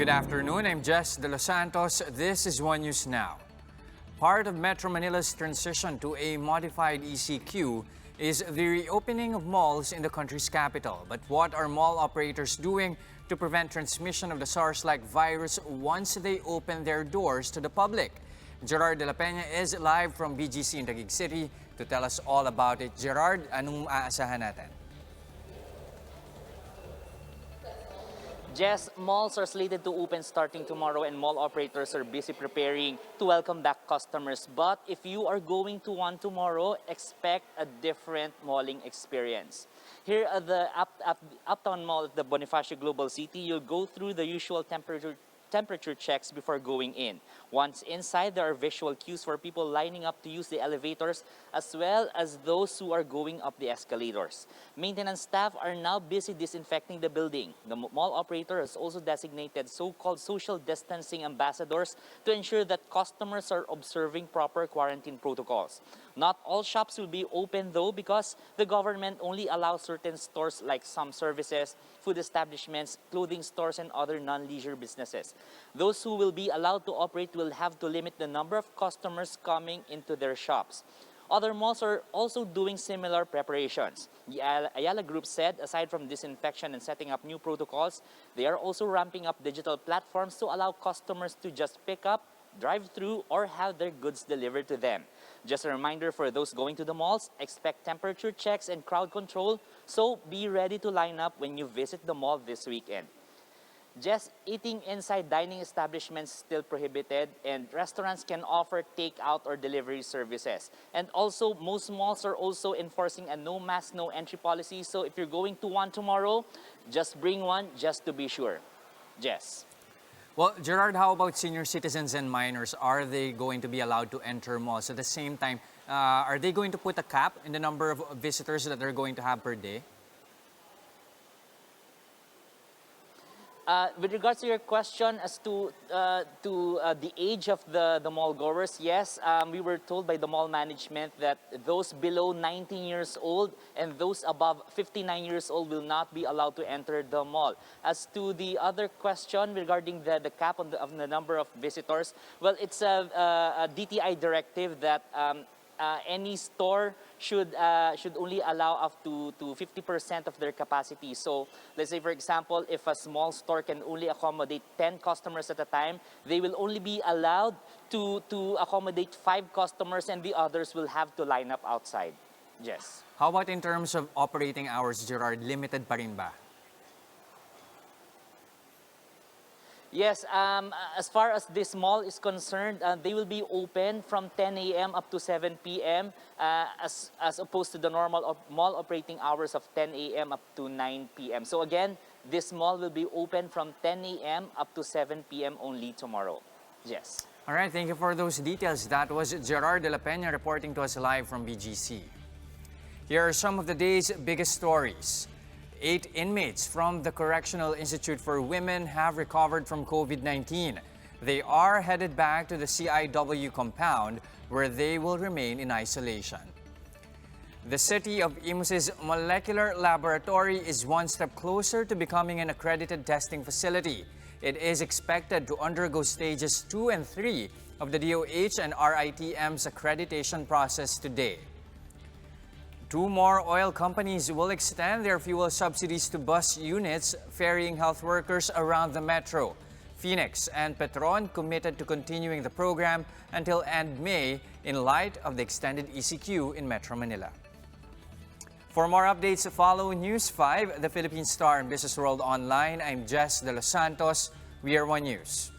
Good afternoon, I'm Jess De Los Santos. This is One News Now. Part of Metro Manila's transition to a modified ECQ is the reopening of malls in the country's capital. But what are mall operators doing to prevent transmission of the SARS-like virus once they open their doors to the public? Gerard De La Peña is live from BGC in Taguig City to tell us all about it. Gerard, anong aasahan natin? Jess, malls are slated to open starting tomorrow and mall operators are busy preparing to welcome back customers. But if you are going to one tomorrow, expect a different malling experience. Here at the Uptown Mall at the Bonifacio Global City, you'll go through the usual temperature checks before going in. Once inside, there are visual cues for people lining up to use the elevators as well as those who are going up the escalators. Maintenance staff are now busy disinfecting the building. The mall operator has also designated so-called social distancing ambassadors to ensure that customers are observing proper quarantine protocols. Not all shops will be open though because the government only allows certain stores like some services, food establishments, clothing stores, and other non-leisure businesses. Those who will be allowed to operate will have to limit the number of customers coming into their shops. Other malls are also doing similar preparations. The AYALA group said aside from disinfection and setting up new protocols, they are also ramping up digital platforms to allow customers to just pick up, drive through, or have their goods delivered to them. Just a reminder for those going to the malls, expect temperature checks and crowd control, so be ready to line up when you visit the mall this weekend. Just eating inside dining establishments still prohibited, and restaurants can offer takeout or delivery services. And also, most malls are also enforcing a no mask, no entry policy. So if you're going to one tomorrow, just bring one just to be sure. Jess. Well, Gerard, how about senior citizens and minors? Are they going to be allowed to enter malls? At the same time, are they going to put a cap in the number of visitors that they're going to have per day? With regards to your question as to the age of the mall goers, yes, we were told by the mall management that those below 19 years old and those above 59 years old will not be allowed to enter the mall. As to the other question regarding the cap on the number of visitors, well, it's a DTI directive that any store should only allow up to 50% of their capacity. So let's say, for example, if a small store can only accommodate 10 customers at a time, they will only be allowed to accommodate 5 customers and the others will have to line up outside. Yes. How about in terms of operating hours, Gerard? Limited pa rin ba? Yes, as far as this mall is concerned, they will be open from 10 a.m. up to 7 p.m. As opposed to the normal mall operating hours of 10 a.m. up to 9 p.m. So again, this mall will be open from 10 a.m. up to 7 p.m. only tomorrow. Yes. All right, thank you for those details. That was Gerard De La Peña reporting to us live from BGC. Here are some of the day's biggest stories. 8 inmates from the Correctional Institute for Women have recovered from COVID-19. They are headed back to the CIW compound where they will remain in isolation. The city of Imus's molecular laboratory is one step closer to becoming an accredited testing facility. It is expected to undergo stages 2 and 3 of the DOH and RITM's accreditation process today. 2 more oil companies will extend their fuel subsidies to bus units ferrying health workers around the metro. Phoenix and Petron committed to continuing the program until end May in light of the extended ECQ in Metro Manila. For more updates, follow News 5, the Philippine Star and Business World Online. I'm Jess De Los Santos. We are One News.